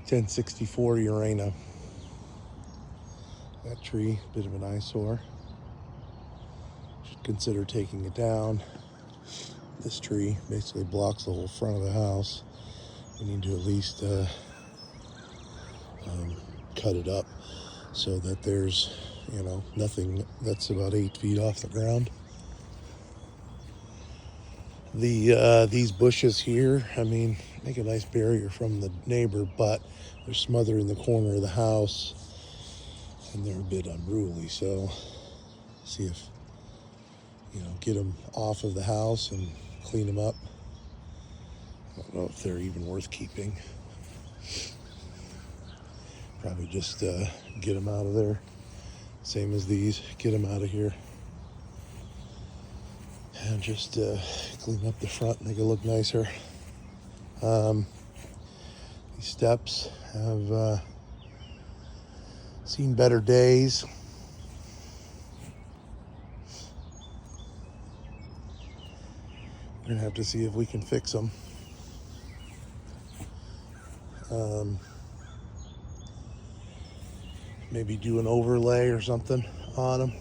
1064 Urana. That tree, bit of an eyesore. Should consider taking it down. This tree basically blocks the whole front of the house. We need to at least cut it up so that there's, nothing that's about 8 feet off the ground. These bushes here, make a nice barrier from the neighbor, but they're smothered in the corner of the house and they're a bit unruly. So see if, get them off of the house and clean them up. I don't know if they're even worth keeping. Probably just get them out of there. Same as these, get them out of here. And just clean up the front, make it look nicer. These steps have seen better days. We're gonna have to see if we can fix them. Maybe do an overlay or something on them.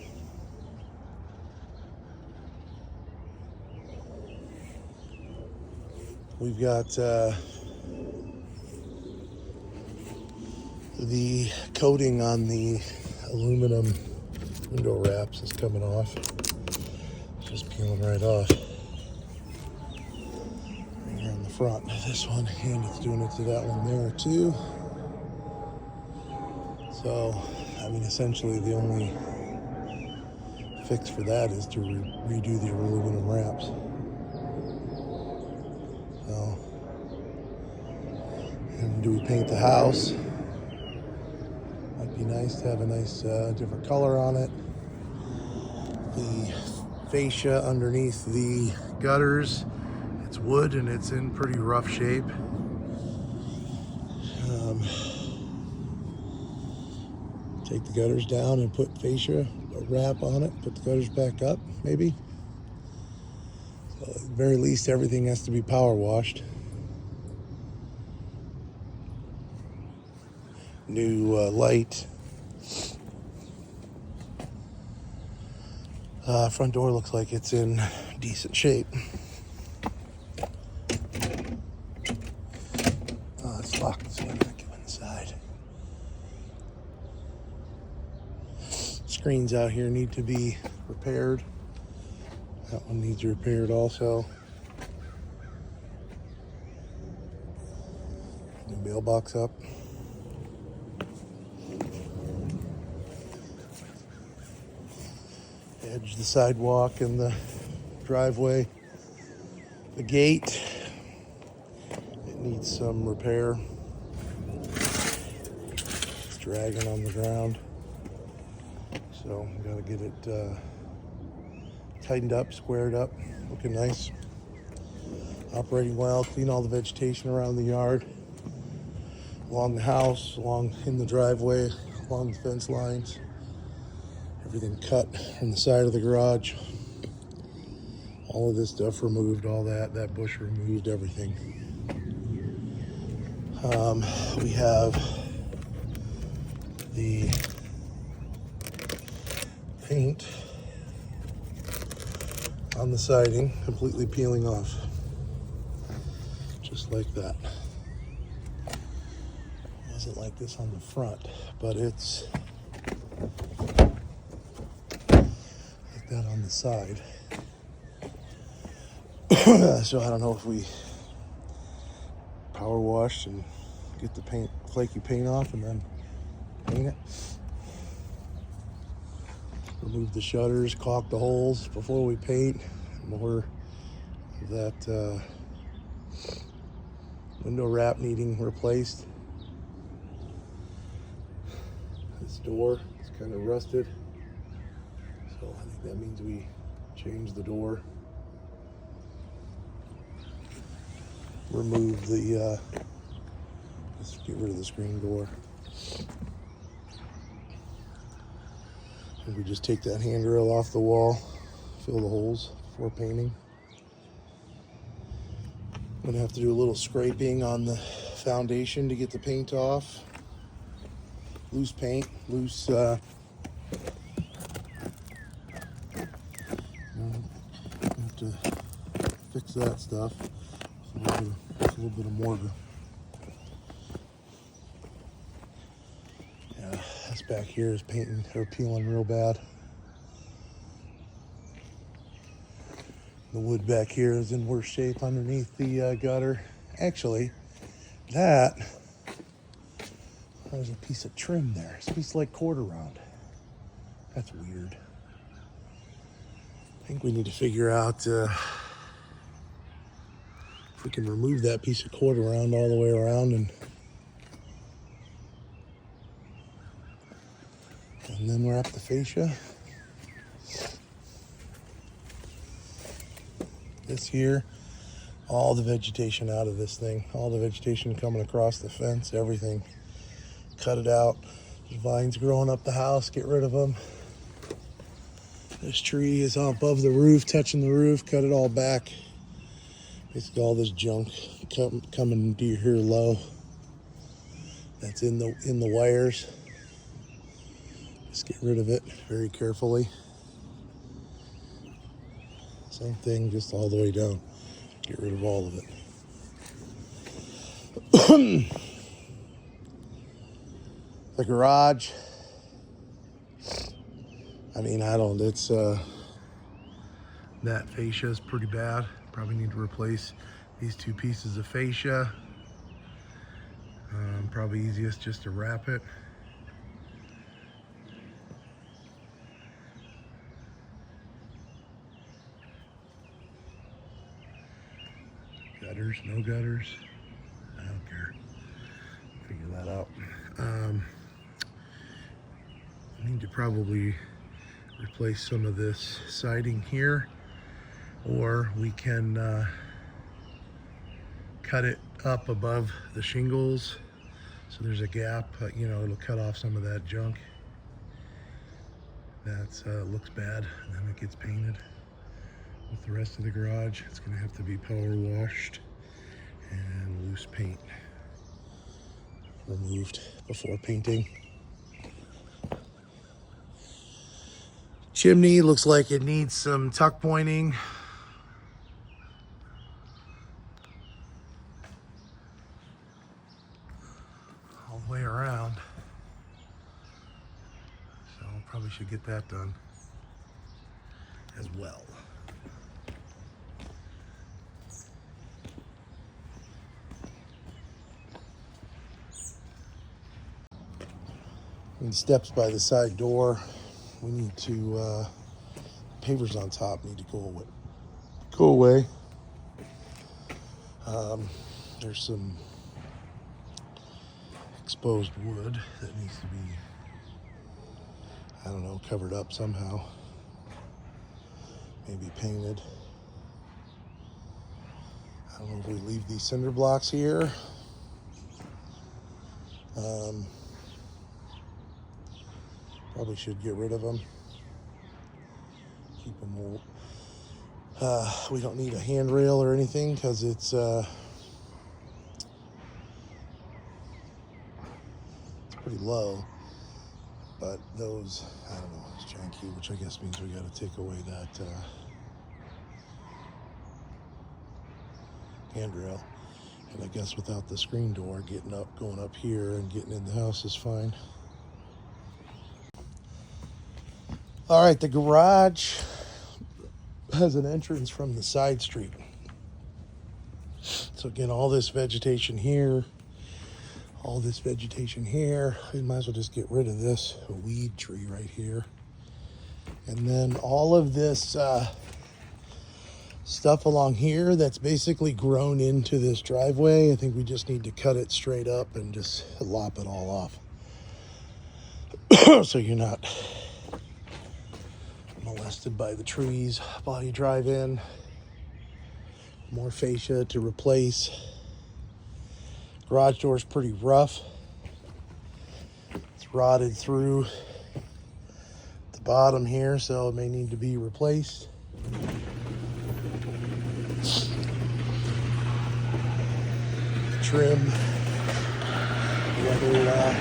We've got the coating on the aluminum window wraps is coming off. It's just peeling right off. Right here on the front of this one, and it's doing it to that one there too. So, essentially the only fix for that is to redo the aluminum wraps. So, and do we paint the house? Might be nice to have a nice different color on it. The fascia underneath the gutters, it's wood and it's in pretty rough shape. Take the gutters down and put fascia wrap on it, put the gutters back up, maybe. So at the very least, everything has to be power washed. New light. Front door looks like it's in decent shape. Oh, it's locked, so I'm not going inside. Screens out here need to be repaired. That one needs repaired also. New mailbox up. Edge the sidewalk and the driveway. The gate, it needs some repair. It's dragging on the ground. So we gotta get it tightened up, squared up, looking nice. Operating well, clean all the vegetation around the yard, along the house, along in the driveway, along the fence lines. Everything cut from the side of the garage. All of this stuff removed, all that bush removed, everything. We have the paint on the siding completely peeling off, just like that. It wasn't like this on the front, but it's like that on the side. So I don't know if we power wash and get the flaky paint off and then paint it. Remove the shutters, caulk the holes before we paint. More of that window wrap needing replaced. This door is kind of rusted, so I think that means we change the door. Remove the, let's get rid of the screen door. And we just take that handrail off the wall, fill the holes before painting. I'm gonna have to do a little scraping on the foundation to get the paint off. Loose paint, loose have to fix that stuff. It's a little bit of mortar. Yeah, this back here is painting or peeling real bad. The wood back here is in worse shape underneath the gutter. Actually, there's a piece of trim there. It's a piece like quarter round. That's weird. I think we need to figure out if we can remove that piece of quarter round all the way around, and then wrap the fascia. This here, all the vegetation out of this thing, all the vegetation coming across the fence, everything. Cut it out. There's vines growing up the house, get rid of them. This tree is up above the roof, touching the roof, cut it all back. Basically all this junk coming to here low. That's in the wires. Just get rid of it very carefully. Same thing, just all the way down. Get rid of all of it. The garage, I mean, it's, that fascia is pretty bad. Probably need to replace these two pieces of fascia. Probably easiest just to wrap it. Gutters, no gutters, I don't care. Figure that out. I need to probably replace some of this siding here, or we can cut it up above the shingles so there's a gap. It'll cut off some of that junk that looks bad, and then it gets painted. With the rest of the garage, it's going to have to be power washed and loose paint removed before painting. Chimney looks like it needs some tuck pointing. All the way around. So probably should get that done as well. And steps by the side door, we need to, pavers on top need to go away. There's some exposed wood that needs to be, I don't know, covered up somehow. Maybe painted. I don't know if we leave these cinder blocks here. Probably should get rid of them. Keep them all. We don't need a handrail or anything because it's pretty low. But those, I don't know, it's janky, which I guess means we got to take away that handrail. And I guess without the screen door, going up here and getting in the house is fine. All right, the garage has an entrance from the side street. So again, all this vegetation here, we might as well just get rid of this weed tree right here. And then all of this stuff along here that's basically grown into this driveway, I think we just need to cut it straight up and just lop it all off. So you're not molested by the trees while you drive in. More fascia to replace. Garage door is pretty rough. It's rotted through the bottom here, so it may need to be replaced. Trim another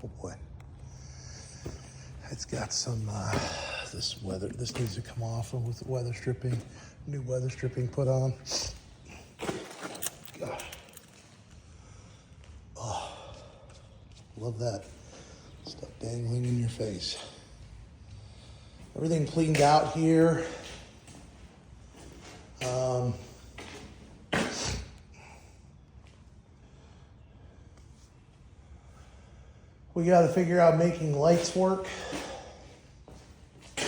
oh boy, it's got some this needs to come off with the weather stripping, new weather stripping put on. God. Oh, love that stuff dangling in your face. Everything cleaned out here. We got to figure out making lights work. I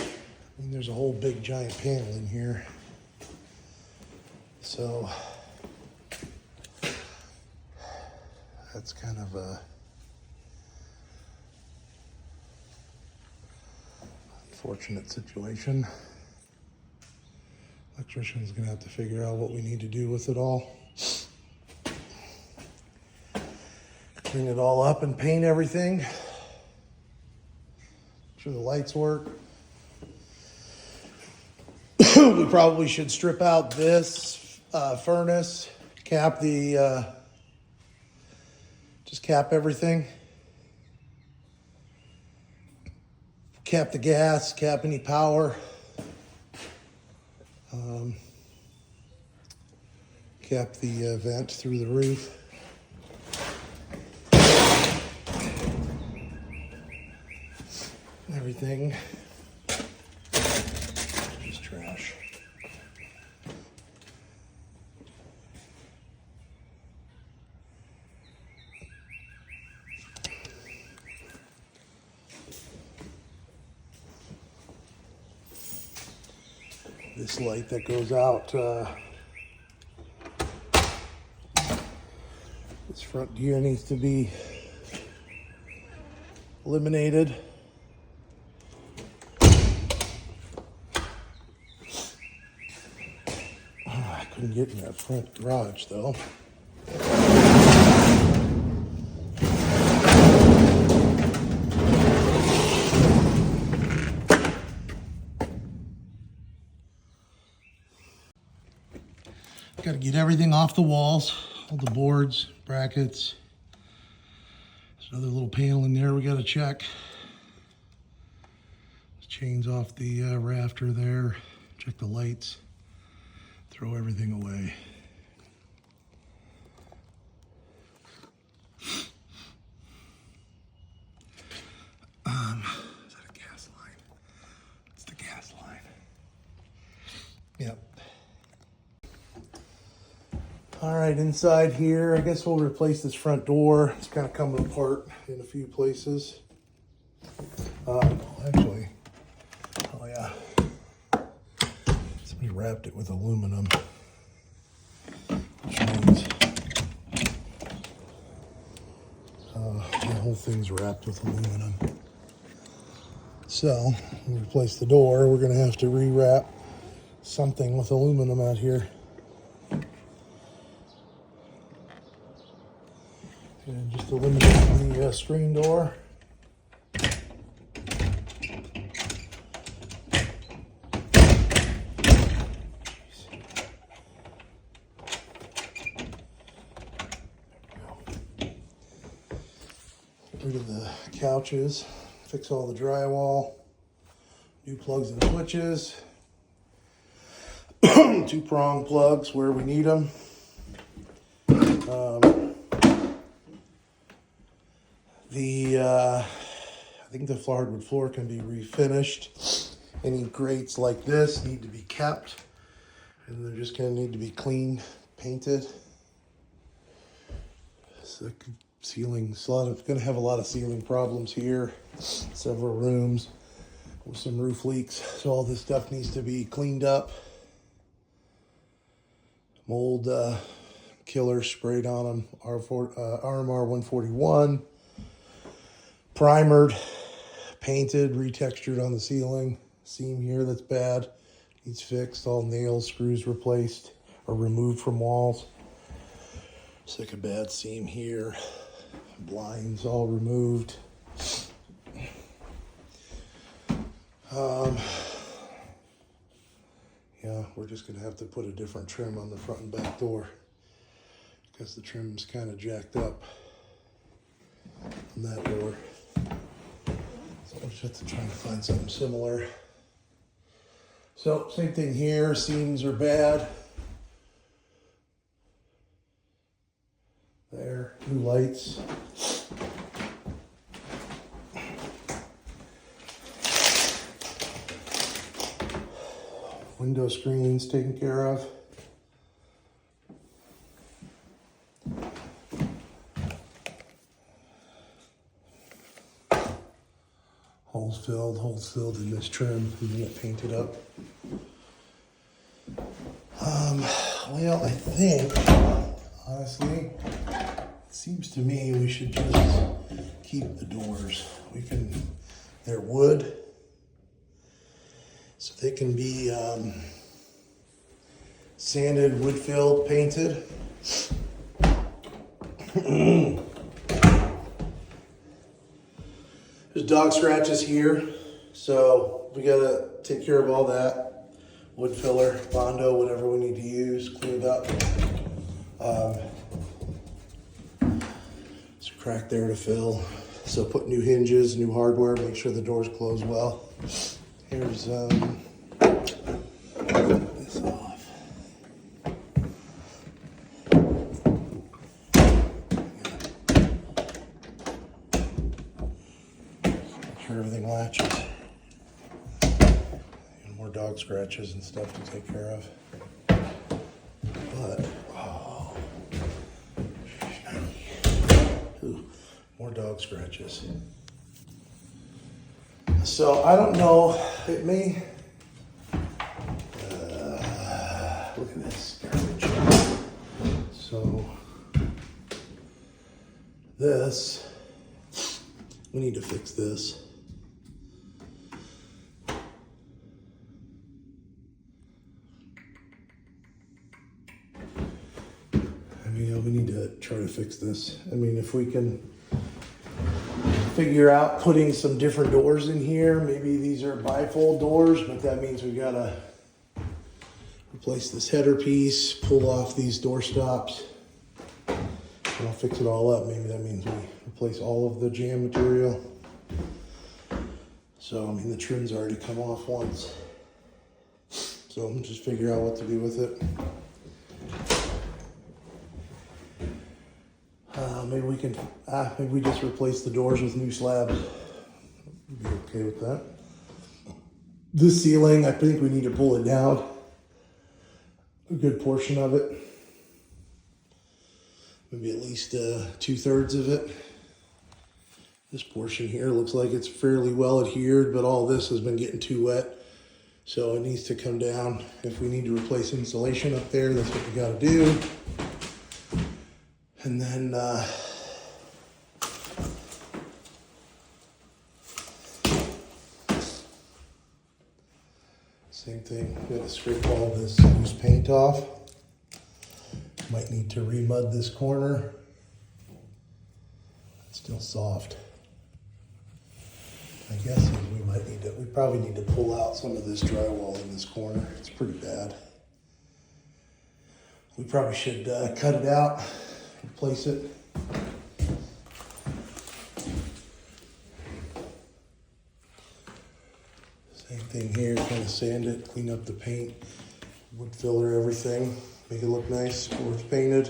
mean, there's a whole big giant panel in here. So that's kind of a unfortunate situation. Electrician's gonna have to figure out what we need to do with it all. Clean it all up and paint everything. Make sure the lights work. We probably should strip out this furnace, cap the, just cap everything. Cap the gas, cap any power. Cap the vent through the roof. Everything. Just trash. This light that goes out, this front gear needs to be eliminated. I couldn't get in that front garage though. Got to get everything off the walls, all the boards, brackets. There's another little panel in there we got to check. Chains off the rafter there. Check the lights. Throw everything away. Is that a gas line? It's the gas line. Yep. All right, inside here, I guess we'll replace this front door. It's kind of coming apart in a few places. Actually, oh yeah, somebody wrapped it with aluminum, which means the whole thing's wrapped with aluminum. So, we replace the door, we're gonna have to rewrap something with aluminum out here. And just eliminate the screen door. Get rid of the couches, fix all the drywall, new plugs and switches, 2-prong plugs where we need them. I think the hardwood floor can be refinished. Any grates like this need to be kept, and they're just going to need to be cleaned, painted. So ceiling's going to have a lot of ceiling problems here. Several rooms with some roof leaks, so all this stuff needs to be cleaned up. Mold killer sprayed on them. RMR 141. Primered, painted, retextured on the ceiling. Seam here that's bad, needs fixed. All nails, screws replaced or removed from walls. It's like a bad seam here. Blinds all removed. Yeah, we're just gonna have to put a different trim on the front and back door because the trim's kind of jacked up on that door. So we'll just have to try to find something similar. So same thing here, seams are bad. There, new lights. Window screens taken care of. Holes filled in this trim and get painted up. Well, I think, honestly, it seems to me we should just keep the doors. They're wood, so they can be sanded, wood filled, painted. There's dog scratches here, so we gotta take care of all that. Wood filler, Bondo, whatever we need to use, clean it up. There's a crack there to fill. So put new hinges, new hardware, make sure the doors close well. Here's this off. Make sure everything latches. And more dog scratches and stuff to take care of. But more dog scratches. So I don't know, it may, look at this garbage. So this, we need to fix this. We need to try to fix this. I mean, if we can figure out putting some different doors in here, maybe these are bifold doors, but that means we gotta replace this header piece, pull off these door stops, and I'll fix it all up. Maybe that means we replace all of the jam material. So, I mean, the trim's already come off once. So I'm just figure out what to do with it. Maybe we just replace the doors with new slabs. Be okay with that. This ceiling, I think we need to pull it down. A good portion of it. Maybe at least 2/3 of it. This portion here looks like it's fairly well adhered, but all this has been getting too wet. So it needs to come down. If we need to replace insulation up there, that's what we gotta do. And then same thing, we gotta scrape all this loose paint off. Might need to remud this corner. It's still soft. I guess we probably need to pull out some of this drywall in this corner. It's pretty bad. We probably should cut it out, replace it. Same thing here, kind of sand it, clean up the paint, wood filler everything, make it look nice before it's painted.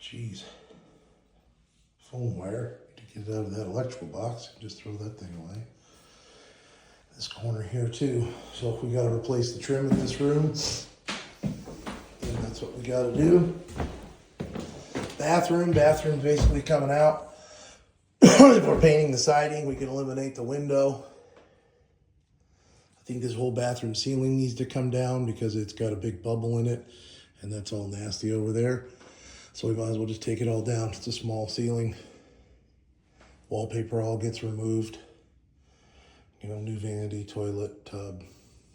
Jeez. Phone wire, to get it out of that electrical box, just throw that thing away. This corner here too. So if we gotta replace the trim in this room, then that's what we gotta do. Bathroom's basically coming out. If we're painting the siding, we can eliminate the window. I think this whole bathroom ceiling needs to come down because it's got a big bubble in it and that's all nasty over there. So we might as well just take it all down. It's a small ceiling. Wallpaper all gets removed. You know, new vanity, toilet, tub.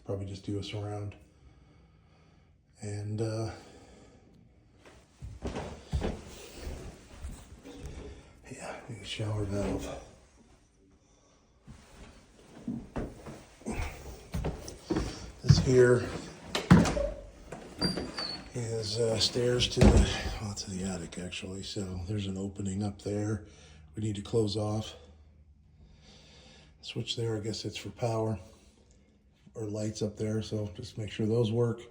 Probably just do a surround. And yeah, new shower valve. here is stairs to the, well, to the attic actually. So there's an opening up there we need to close off. Switch there, I guess it's for power or lights up there. So just make sure those work.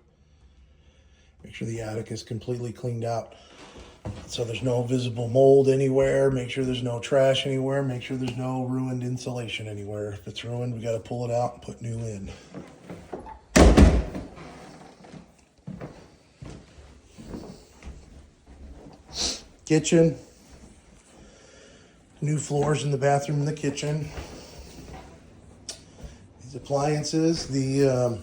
Make sure the attic is completely cleaned out so there's no visible mold anywhere. Make sure there's no trash anywhere. Make sure there's no ruined insulation anywhere. If it's ruined, we got to pull it out and put new in. Kitchen. New floors in the bathroom and the kitchen. These appliances, the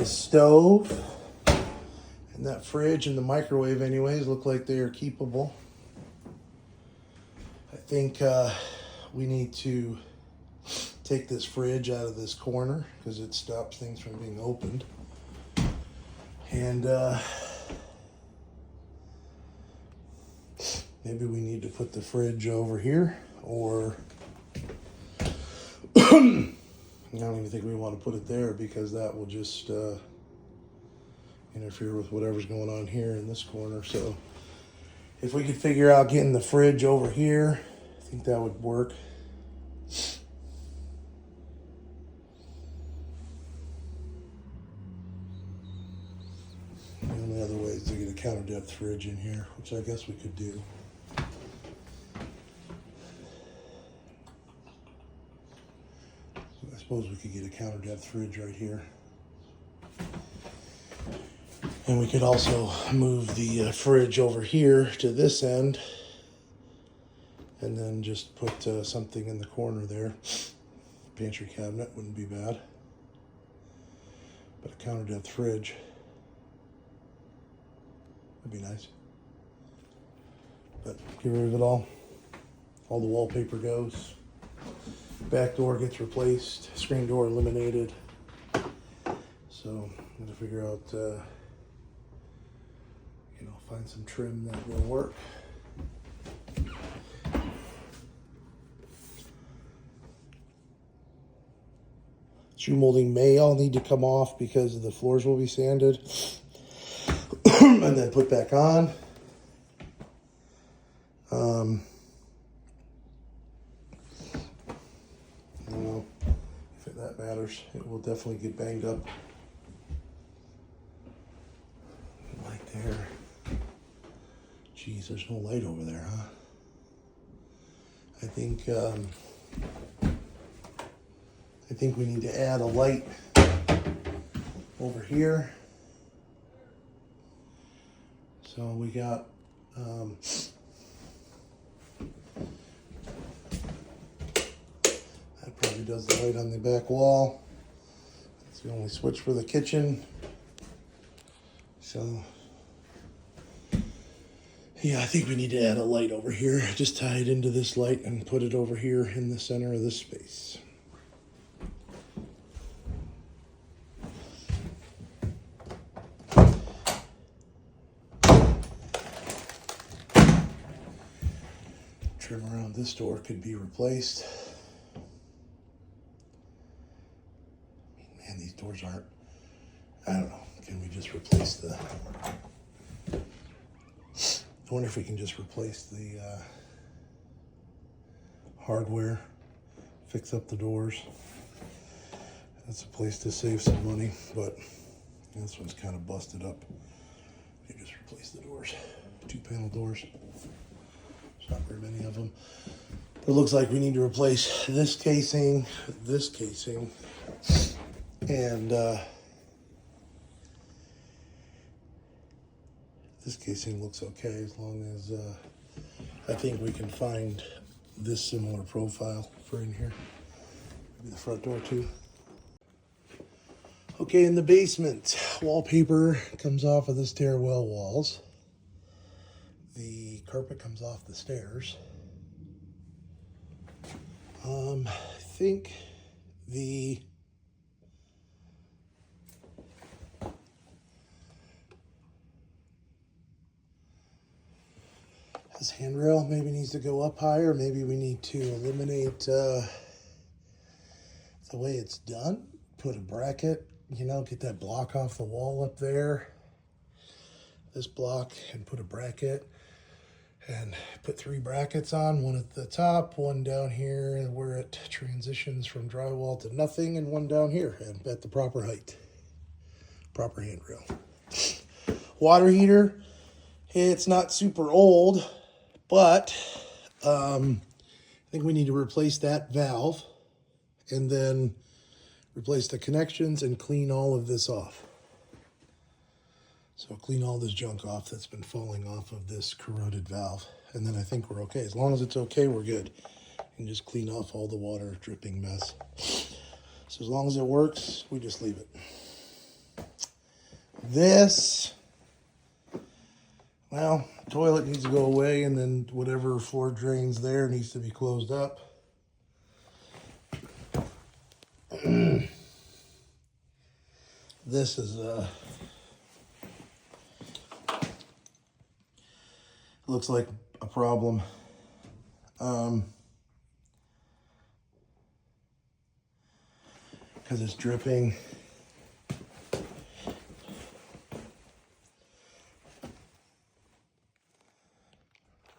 stove, and that fridge and the microwave anyways look like they are keepable. I think we need to take this fridge out of this corner because it stops things from being opened. And maybe we need to put the fridge over here, or I don't even think we want to put it there because that will just interfere with whatever's going on here in this corner. So if we could figure out getting the fridge over here, I think that would work. The only other way is to get a counter depth fridge in here, which I guess we could do. I suppose we could get a counter depth fridge right here. And we could also move the fridge over here to this end and then just put something in the corner there. Pantry cabinet wouldn't be bad. But a counter depth fridge would be nice. But get rid of it all. All the wallpaper goes. Back door gets replaced. Screen door eliminated. So I'm gonna figure out, find some trim that will work. Shoe molding may all need to come off because the floors will be sanded and then put back on. I don't know if that matters. It will definitely get banged up. Right there. Geez, there's no light over there, huh? I think we need to add a light over here. So we got that probably does the light on the back wall. That's the only switch for the kitchen. So yeah, I think we need to add a light over here. Just tie it into this light and put it over here in the center of this space. Trim around this door could be replaced. Man, these doors aren't, I don't know. Can we just replace the, I wonder if we can just replace the hardware, fix up the doors. That's a place to save some money, but this one's kind of busted up. You just replace the doors, 2-panel doors. There's not very many of them. It looks like we need to replace this casing, and this casing looks okay as long as I think we can find this similar profile for in here. Maybe the front door too. Okay, in the basement, wallpaper comes off of the stairwell walls. The carpet comes off the stairs. I think the this handrail maybe needs to go up higher. Maybe we need to eliminate the way it's done. Put a bracket you know, get that block off the wall up there, this block, and put a bracket, and put 3 brackets on, one at the top, one down here where it transitions from drywall to nothing, and one down here and at the proper height, proper handrail. Water heater, it's not super old, but I think we need to replace that valve and then replace the connections and clean all of this off. So clean all this junk off that's been falling off of this corroded valve. And then I think we're okay. As long as it's okay, we're good. And just clean off all the water dripping mess. So as long as it works, we just leave it. This, well, toilet needs to go away, and then whatever floor drains there needs to be closed up. This is looks like a problem. Because it's dripping.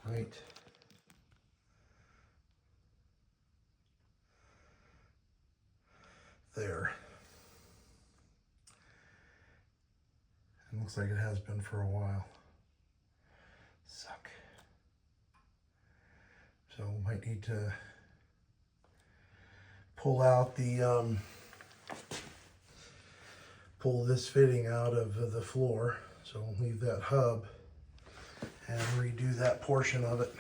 Right there. It looks like it has been for a while. Suck. So might need to pull out the pull this fitting out of the floor. So we'll leave that hub and redo that portion of it.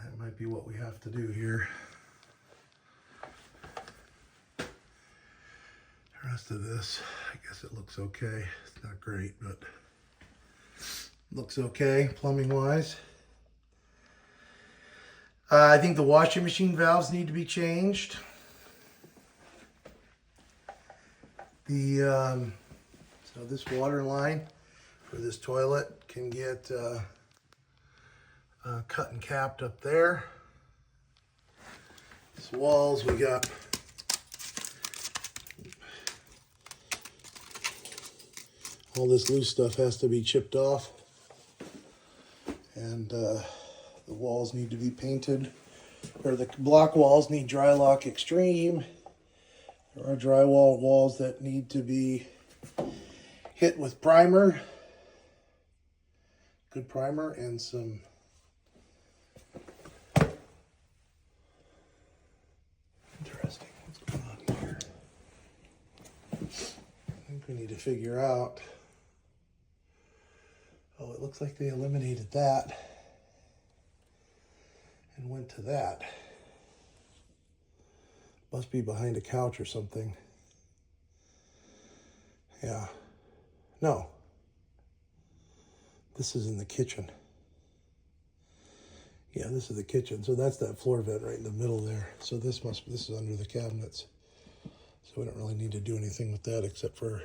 That might be what we have to do here. The rest of this, I guess it looks okay. It's not great, but looks okay plumbing wise. I think the washing machine valves need to be changed. So this water line for this toilet can get cut and capped up there. These walls, we got all this loose stuff has to be chipped off, and the walls need to be painted, or the block walls need Drylock Extreme. There are drywall walls that need to be hit with primer, good primer, and some interesting. What's going on here? I think we need to figure out. Oh, it looks like they eliminated that and went to that. Must be behind a couch or something. Yeah. No. This is in the kitchen. Yeah, this is the kitchen. So that's that floor vent right in the middle there. So this is under the cabinets. So we don't really need to do anything with that except for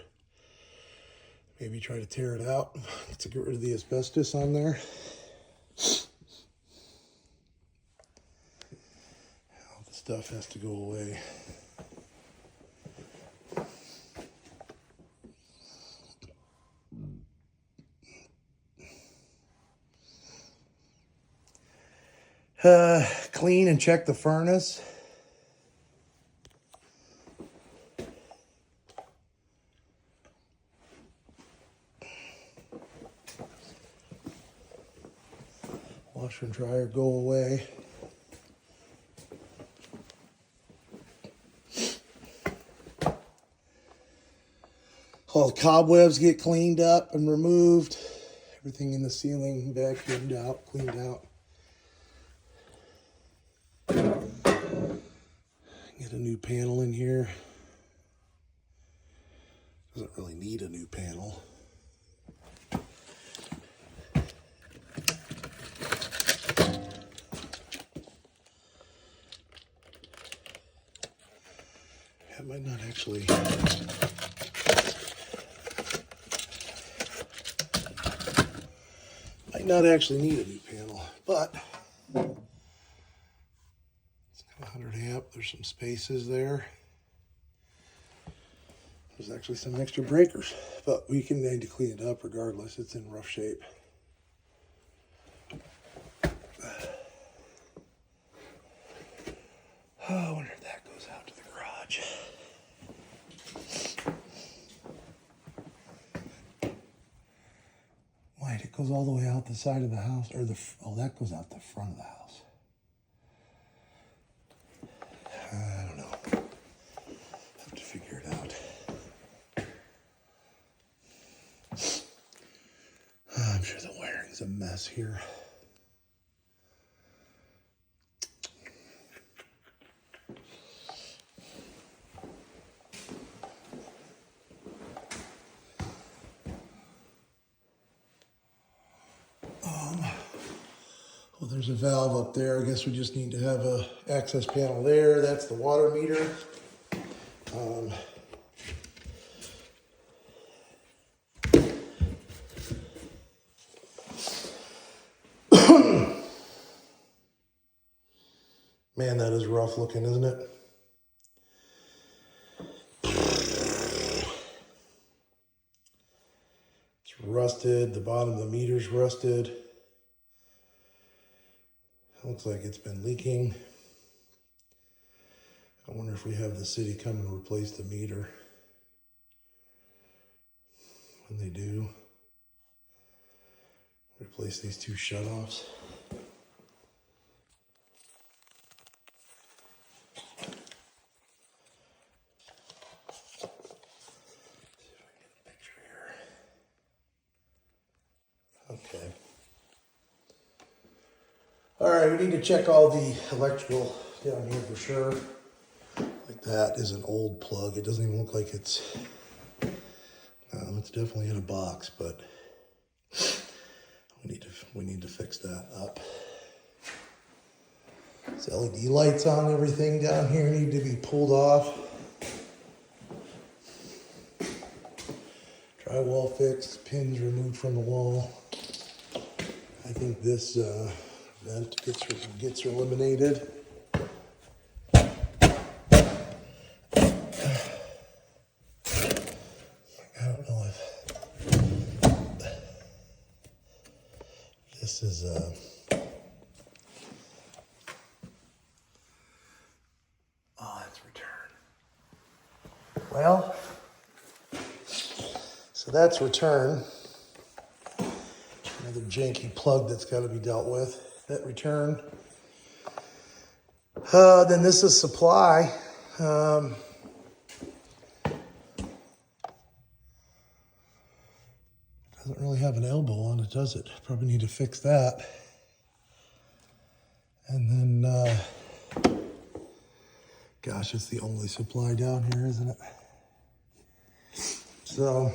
maybe try to tear it out to get rid of the asbestos on there. All the stuff has to go away. Clean and check the furnace. Washer and dryer go away. All the cobwebs get cleaned up and removed. Everything in the ceiling vacuumed out, cleaned out. Get a new panel in here. Doesn't really need a new panel. That might not actually. Might not actually need a new panel, but 100 amp, there's some spaces there. There's actually some extra breakers, but we can need to clean it up regardless. It's in rough shape. Oh, I wonder if that goes out to the garage. Wait, it goes all the way out the side of the house, or oh, that goes out the front of the house. I don't know. Have to figure it out. I'm sure the wiring's a mess here. Well, there's a valve up there. I guess we just need to have a access panel there. That's the water meter. Man, that is rough looking, isn't it? It's rusted. The bottom of the meter's rusted. Looks like it's been leaking. I wonder if we have the city come and replace the meter. When they do, replace these two shutoffs. Okay. All right, we need to check all the electrical down here for sure. Like that is an old plug. It doesn't even look like it's definitely in a box, but we need to fix that up. These LED lights on everything down here need to be pulled off. Drywall fixed, pins removed from the wall. I think this vent gets eliminated. I don't know if this is oh, it's return. Well, so that's return. Another janky plug that's got to be dealt with. That return. Then this is supply. Doesn't really have an elbow on it, does it? Probably need to fix that. And then, gosh, it's the only supply down here, isn't it? So,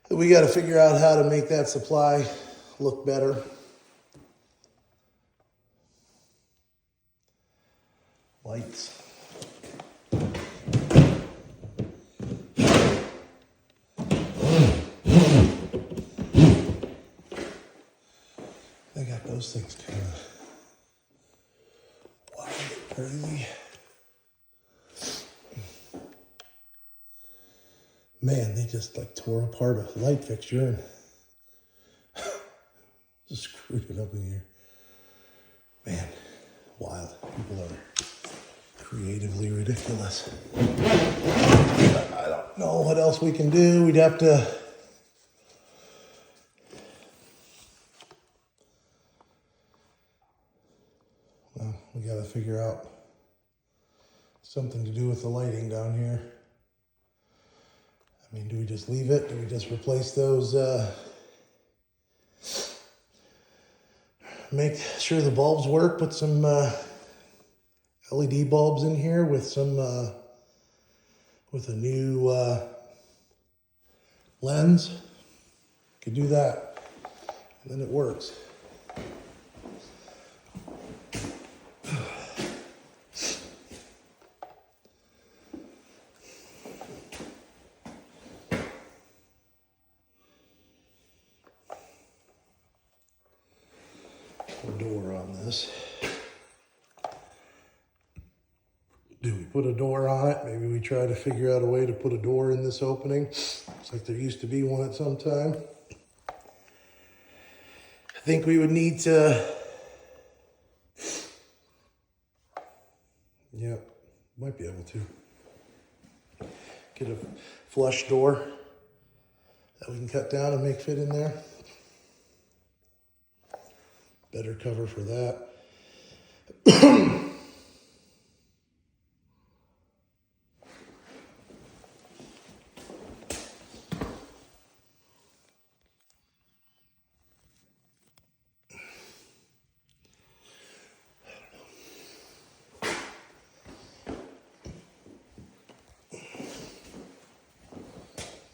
we got to figure out how to make that supply look better. Lights. They got those things kind of wild and crazy. Man, they just like tore apart a light fixture and just screwed it up in here. Man, wild. People are creatively ridiculous. I don't know what else we can do. We'd have to we got to figure out something to do with the lighting down here. I mean, do we just leave it? Do we just replace those, make sure the bulbs work, put some LED bulbs in here with some, with a new lens? Could do that, and then it works. a door on this. Do we put a door on it? Maybe we try to figure out a way to put a door in this opening. Looks like there used to be one at some time. I think we would need to, yeah, might be able to get a flush door that we can cut down and make fit in there. Better cover for that.